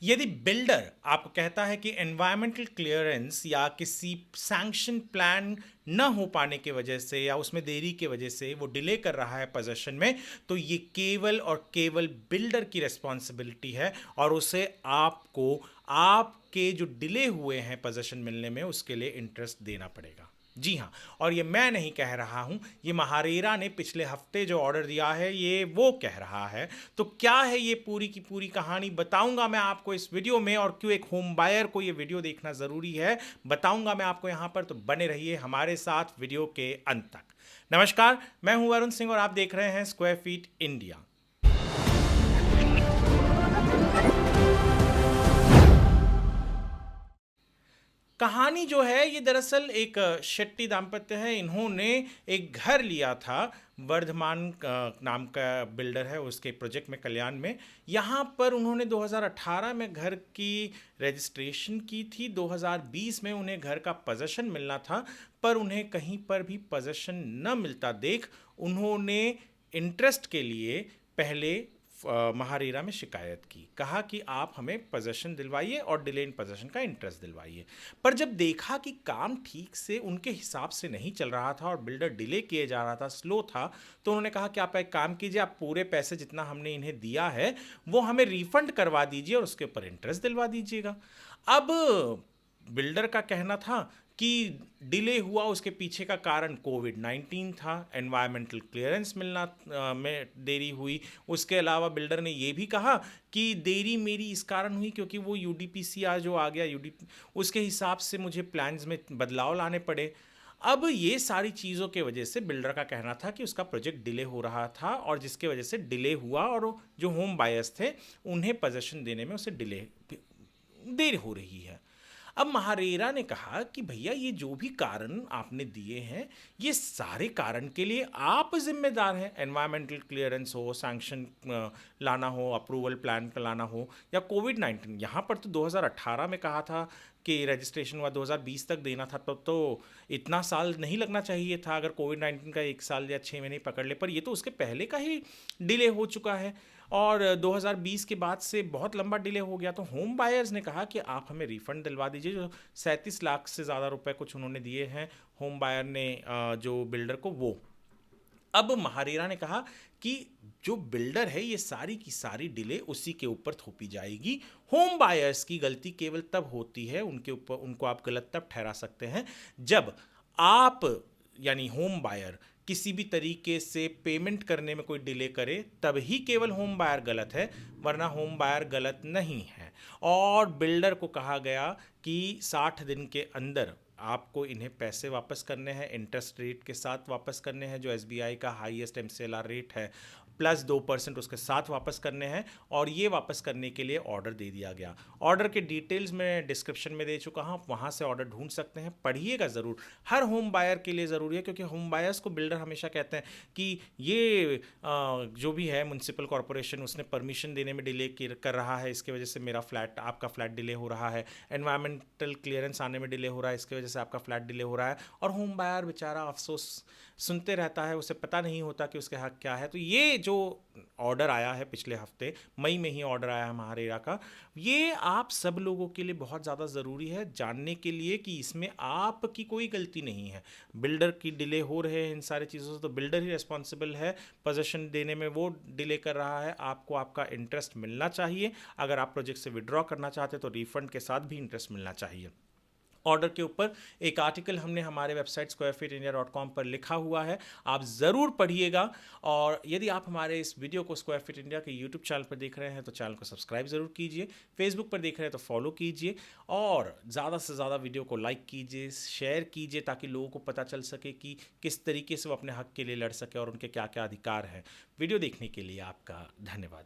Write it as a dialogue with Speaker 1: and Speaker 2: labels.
Speaker 1: यदि बिल्डर आपको कहता है कि एनवायरमेंटल क्लियरेंस या किसी सैंक्शन प्लान न हो पाने की वजह से या उसमें देरी की वजह से वो डिले कर रहा है पोजीशन में, तो ये केवल और केवल बिल्डर की रिस्पॉन्सिबिलिटी है और उसे आपको आपके जो डिले हुए हैं पोजीशन मिलने में उसके लिए इंटरेस्ट देना पड़ेगा। जी हाँ, और ये मैं नहीं कह रहा हूँ, ये महारेरा ने पिछले हफ्ते जो ऑर्डर दिया है ये वो कह रहा है। तो क्या है ये पूरी की पूरी कहानी बताऊंगा मैं आपको इस वीडियो में, और क्यों एक होम बायर को ये वीडियो देखना ज़रूरी है बताऊंगा मैं आपको यहाँ पर। तो बने रहिए हमारे साथ वीडियो के अंत तक। नमस्कार, मैं हूँ वरुण सिंह और आप देख रहे हैं स्क्वायर फीट इंडिया। कहानी जो है ये दरअसल एक शेट्टी दाम्पत्य है। इन्होंने एक घर लिया था, वर्धमान नाम का बिल्डर है, उसके प्रोजेक्ट में कल्याण में। यहाँ पर उन्होंने 2018 में घर की रजिस्ट्रेशन की थी। 2020 में उन्हें घर का पोजेसन मिलना था, पर उन्हें कहीं पर भी पोजेसन न मिलता देख उन्होंने इंटरेस्ट के लिए पहले महारेरा में शिकायत की। कहा कि आप हमें पोजेसन दिलवाइए और डिले इन पोजेसन का इंटरेस्ट दिलवाइए। पर जब देखा कि काम ठीक से उनके हिसाब से नहीं चल रहा था और बिल्डर डिले किए जा रहा था, स्लो था, तो उन्होंने कहा कि आप एक काम कीजिए, आप पूरे पैसे जितना हमने इन्हें दिया है वो हमें रिफंड करवा दीजिए और उसके ऊपर इंटरेस्ट दिलवा दीजिएगा। अब बिल्डर का कहना था कि डिले हुआ, उसके पीछे का कारण कोविड-19 था, एनवायरमेंटल क्लियरेंस मिलना में देरी हुई। उसके अलावा बिल्डर ने ये भी कहा कि देरी मेरी इस कारण हुई क्योंकि वो यूडीपीसीआर जो आ गया, उसके हिसाब से मुझे प्लान्स में बदलाव लाने पड़े। अब ये सारी चीज़ों के वजह से बिल्डर का कहना था कि उसका प्रोजेक्ट डिले हो रहा था और जिसके वजह से डिले हुआ और जो होम बायर्स थे उन्हें पोजेसन देने में उसे देर हो रही है। अब महारेरा ने कहा कि भैया ये जो भी कारण आपने दिए हैं ये सारे कारण के लिए आप जिम्मेदार हैं। एनवायरमेंटल क्लियरेंस हो, सैंक्शन लाना हो, अप्रूवल प्लान लाना हो, या कोविड-19। यहाँ पर तो 2018 में कहा था कि रजिस्ट्रेशन हुआ, 2020 तक देना था, तब तो इतना साल नहीं लगना चाहिए था अगर कोविड-19 का 1 साल या 6 महीने पकड़ ले। पर ये तो उसके पहले का ही डिले हो चुका है और 2020 के बाद से बहुत लंबा डिले हो गया। तो होम बायर्स ने कहा कि आप हमें रिफंड दिलवा दीजिए। जो 37 लाख से ज़्यादा रुपए कुछ उन्होंने दिए हैं होम बायर ने जो बिल्डर को, वो। अब महारेरा ने कहा कि जो बिल्डर है ये सारी की सारी डिले उसी के ऊपर थोपी जाएगी। होम बायर्स की गलती केवल तब होती है, उनके ऊपर उनको आप गलत तब ठहरा सकते हैं जब आप यानी होम बायर किसी भी तरीके से पेमेंट करने में कोई डिले करे, तब ही केवल होम बायर गलत है, वरना होम बायर गलत नहीं है। और बिल्डर को कहा गया कि 60 दिन के अंदर आपको इन्हें पैसे वापस करने हैं, इंटरेस्ट रेट के साथ वापस करने हैं जो एसबीआई का हाईएस्ट एमसीएलआर रेट है, प्लस 2% उसके साथ वापस करने हैं। और ये वापस करने के लिए ऑर्डर दे दिया गया। ऑर्डर के डिटेल्स मैं डिस्क्रिप्शन में दे चुका हूँ, वहाँ से ऑर्डर ढूंढ सकते हैं, पढ़िएगा ज़रूर। हर होम बायर के लिए ज़रूरी है क्योंकि होम बायर्स को बिल्डर हमेशा कहते हैं कि ये जो भी है म्युनिसिपल कॉरपोरेशन उसने परमिशन देने में डिले कर रहा है, इसकी वजह से मेरा फ्लैट, आपका फ्लैट डिले हो रहा है। एनवायरमेंटल क्लियरेंस आने में डिले हो रहा है, इसकी वजह से आपका फ्लैट डिले हो रहा है। और होम बायर बेचारा अफसोस सुनते रहता है, उसे पता नहीं होता कि उसके हक क्या है। तो ये जो ऑर्डर आया है पिछले हफ्ते मई में ही ऑर्डर आया है महारेरा का, ये आप सब लोगों के लिए बहुत ज़्यादा ज़रूरी है जानने के लिए कि इसमें आपकी कोई गलती नहीं है। बिल्डर की डिले हो रहे हैं इन सारी चीज़ों से, तो बिल्डर ही रिस्पॉन्सिबल है। पोजेसन देने में वो डिले कर रहा है, आपको आपका इंटरेस्ट मिलना चाहिए। अगर आप प्रोजेक्ट से विड्रॉ करना चाहते हैं तो रिफंड के साथ भी इंटरेस्ट मिलना चाहिए। ऑर्डर के ऊपर एक आर्टिकल हमने हमारे वेबसाइट squarefitindia.com पर लिखा हुआ है, आप ज़रूर पढ़िएगा। और यदि आप हमारे इस वीडियो को स्क्वायर फिट इंडिया के यूट्यूब चैनल पर देख रहे हैं तो चैनल को सब्सक्राइब ज़रूर कीजिए, फेसबुक पर देख रहे हैं तो फॉलो कीजिए और ज़्यादा से ज़्यादा वीडियो को लाइक कीजिए, शेयर कीजिए, ताकि लोगों को पता चल सके कि किस तरीके से वो अपने हक के लिए लड़ सके और उनके क्या क्या अधिकार हैं। वीडियो देखने के लिए आपका धन्यवाद।